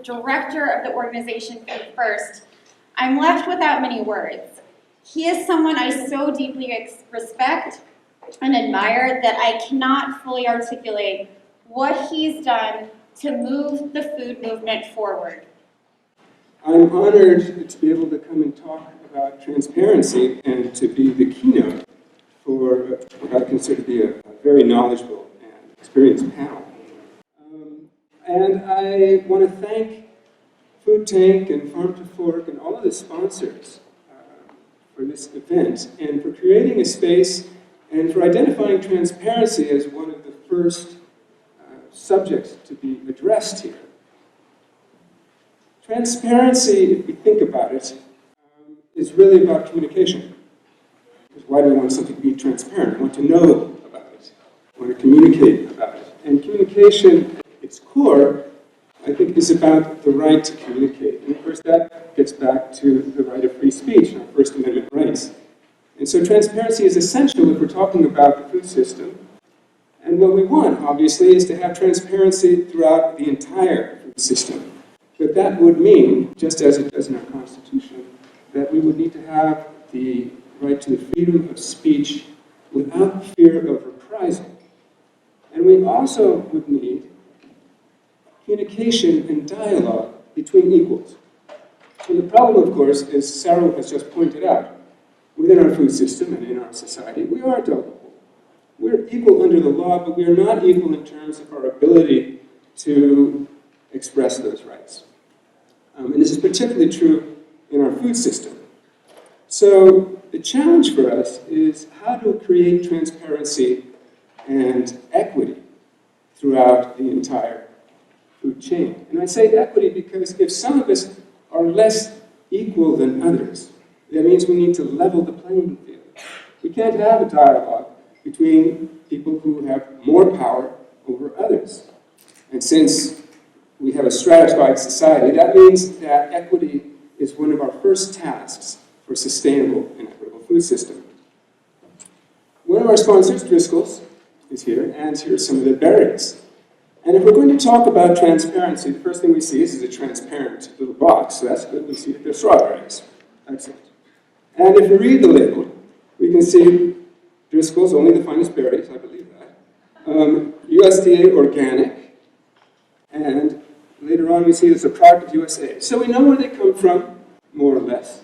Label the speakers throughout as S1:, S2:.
S1: director of the organization Food First, I'm left without many words. He is someone I so deeply respect and admire that I cannot fully articulate what he's done to move the food movement forward.
S2: I'm honored to be able to come and talk about transparency and to be the keynote for what I consider to be a very knowledgeable and experienced panel. And I want to thank FoodTank and Farm to Fork and all of the sponsors for this event and for creating a space and for identifying transparency as one of the first subjects to be addressed here. Transparency, if we think about it, is really about communication. Because why do we want something to be transparent? We want to know about it. We want to communicate about it. And communication, at its core, I think, is about the right to communicate. And of course, that gets back to the right of free speech and our First Amendment rights. And so transparency is essential if we're talking about the food system. And what we want, obviously, is to have transparency throughout the entire food system. But that would mean, just as it does in our Constitution, that we would need to have the right to the freedom of speech without fear of reprisal. And we also would need communication and dialogue between equals. And the problem, of course, as Sarah has just pointed out, within our food system and in our society, we are equal. We're equal under the law, but we are not equal in terms of our ability to express those rights. And this is particularly true in our food system. So the challenge for us is how to create transparency and equity throughout the entire food chain. And I say equity because if some of us are less equal than others, that means we need to level the playing field. We can't have a dialogue between people who have more power over others. And since we have a stratified society, that means that equity is one of our first tasks for a sustainable and equitable food system. One of our sponsors, Driscoll's, is here, and here are some of the berries. And if we're going to talk about transparency, the first thing we see is a transparent little box, so that's good. We see that they're strawberries. Excellent. And if we read the label, we can see Driscoll's, only the finest berries, I believe that. USDA organic, and later on we see it's a product of USA. So we know where they come from, more or less,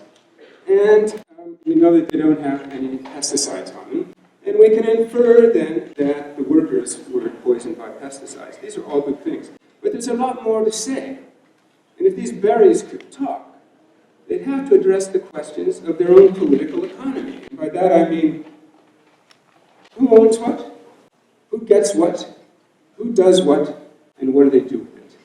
S2: and we know that they don't have any pesticides on them. And we can infer then that the workers were poisoned by pesticides. These are all good things. But there's a lot more to say. And if these berries could talk, they'd have to address the questions of their own political economy. And by that I mean, who owns what? Who gets what? Who does what? And what do they do with it?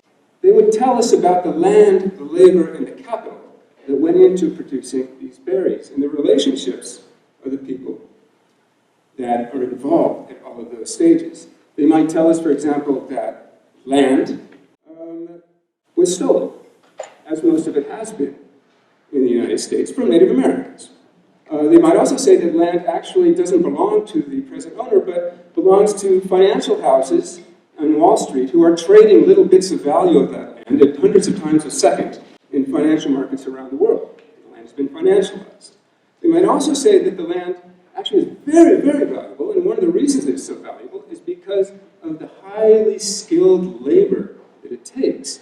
S2: They would tell us about the land, the labor, and the capital that went into producing these berries and the relationships of the people that are involved at all of those stages. They might tell us, for example, that land was stolen, as most of it has been in the United States, from Native Americans. They might also say that land actually doesn't belong to the present owner, but belongs to financial houses on Wall Street who are trading little bits of value of that land at hundreds of times a second in financial markets around the world. The land has been financialized. They might also say that the land actually is very, very valuable, and one of the reasons it's so valuable is because of the highly skilled labor that it takes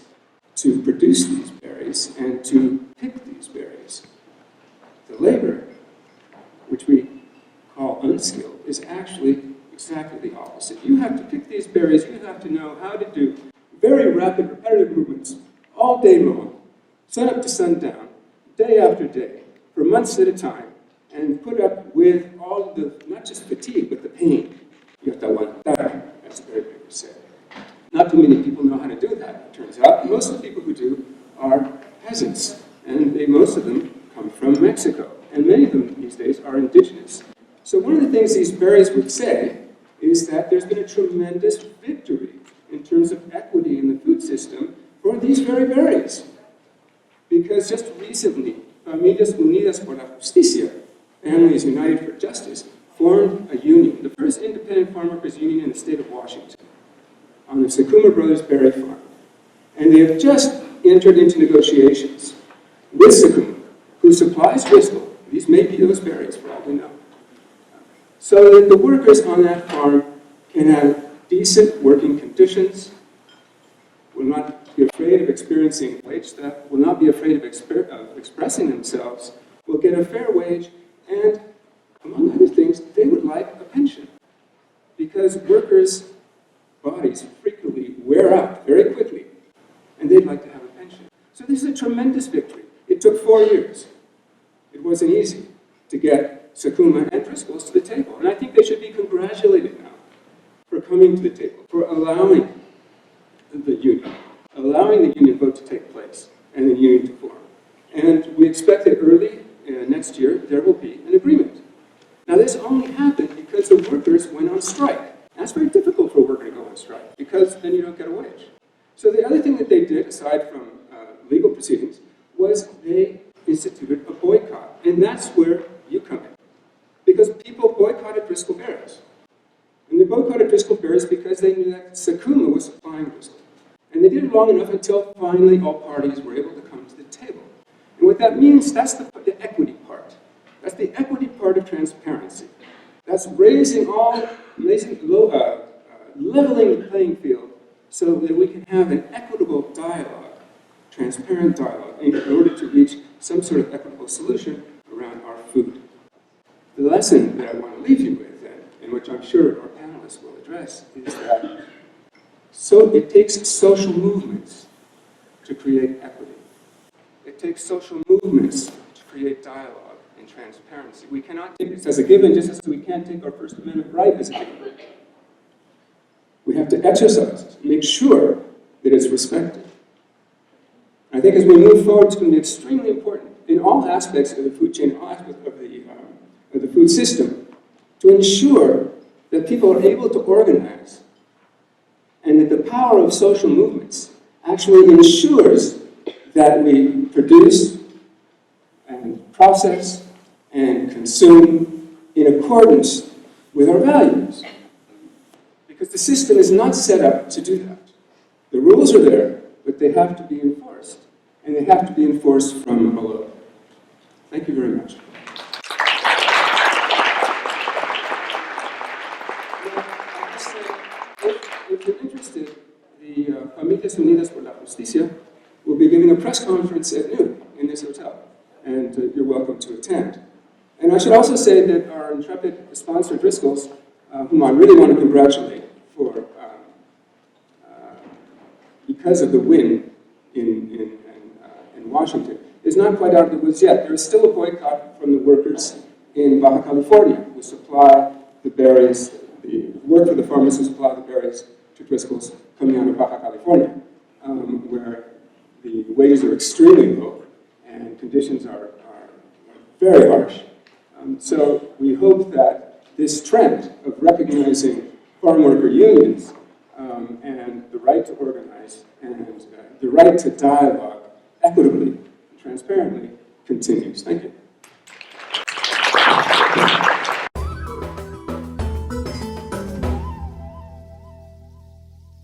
S2: to produce these berries and to pick these berries. The labor, which we call unskilled, is actually exactly the opposite. You have to pick these berries, you have to know how to do very rapid, repetitive movements all day long, sun up to sundown, day after day, for months at a time, and put up with all the, not just fatigue, but the pain. You have to want that. That's very big to say. Not too many people know how to do that, it turns out. Most of the people who do are peasants, and most of them come from Mexico. And many of them these days are indigenous. So one of the things these berries would say is that there's been a tremendous victory in terms of equity in the food system for these very berries. Because just recently, Familias Unidas por la Justicia, Families United for Justice, formed a union, the first independent farm workers union in the state of Washington, on the Sakuma Brothers Berry Farm. And they have just entered into negotiations with Sacramento, who supplies Driscoll. These may be those berries, for all we know. So that the workers on that farm can have decent working conditions, will not be afraid of experiencing wage theft, will not be afraid of expressing themselves, will get a fair wage, and among other things, they would like a pension. Because workers' bodies frequently wear out very quickly, and they'd like to have a pension. So this is a tremendous victory. It took 4 years. It wasn't easy to get Sakuma and Driscoll's to the table. And I think they should be congratulated now for coming to the table, for allowing the union vote to take place and the union to form. And we expect that early next year there will be an agreement. Now this only happened because the workers went on strike. That's very difficult for a worker to go on strike because then you don't get a wage. So the other thing that they did, aside from legal proceedings, was they instituted a boycott. And that's where you come in. Because people boycotted Driscoll berries. And they boycotted Driscoll berries because they knew that Sakuma was supplying Driscoll. And they did it long enough until finally all parties were able to come to the table. And what that means, that's the equity part. That's the equity part of transparency. That's leveling the playing field so that we can have an equitable dialogue, transparent dialogue, in order to reach some sort of equitable solution around our food. The lesson that I want to leave you with, and which I'm sure our panelists will address, is that it takes social movements to create equity. It takes social movements to create dialogue and transparency. We cannot take this as a given, just as we can't take our First Amendment right as a given. We have to exercise it, make sure that it's respected. I think as we move forward, it's going to be extremely important in all aspects of the food chain, in all aspects of the food system, to ensure that people are able to organize and that the power of social movements actually ensures that we produce and process and consume in accordance with our values. Because the system is not set up to do that. The rules are there, but they have to be enforced. And they have to be enforced from below. Thank you very much. If you're interested, the Familias Unidas por la Justicia will be giving a press conference at noon in this hotel, and you're welcome to attend. And I should also say that our intrepid sponsor, Driscoll's, whom I really want to congratulate for, because of the win in Washington, is not quite out of the woods yet. There is still a boycott from the workers in Baja California who supply the berries, work for the farmers who supply the berries to Driscoll's coming out of Baja California, where the wages are extremely low and conditions are very harsh. So we hope that this trend of recognizing farm worker unions and the right to organize and the right to dialogue equitably and transparently continues. Thank you.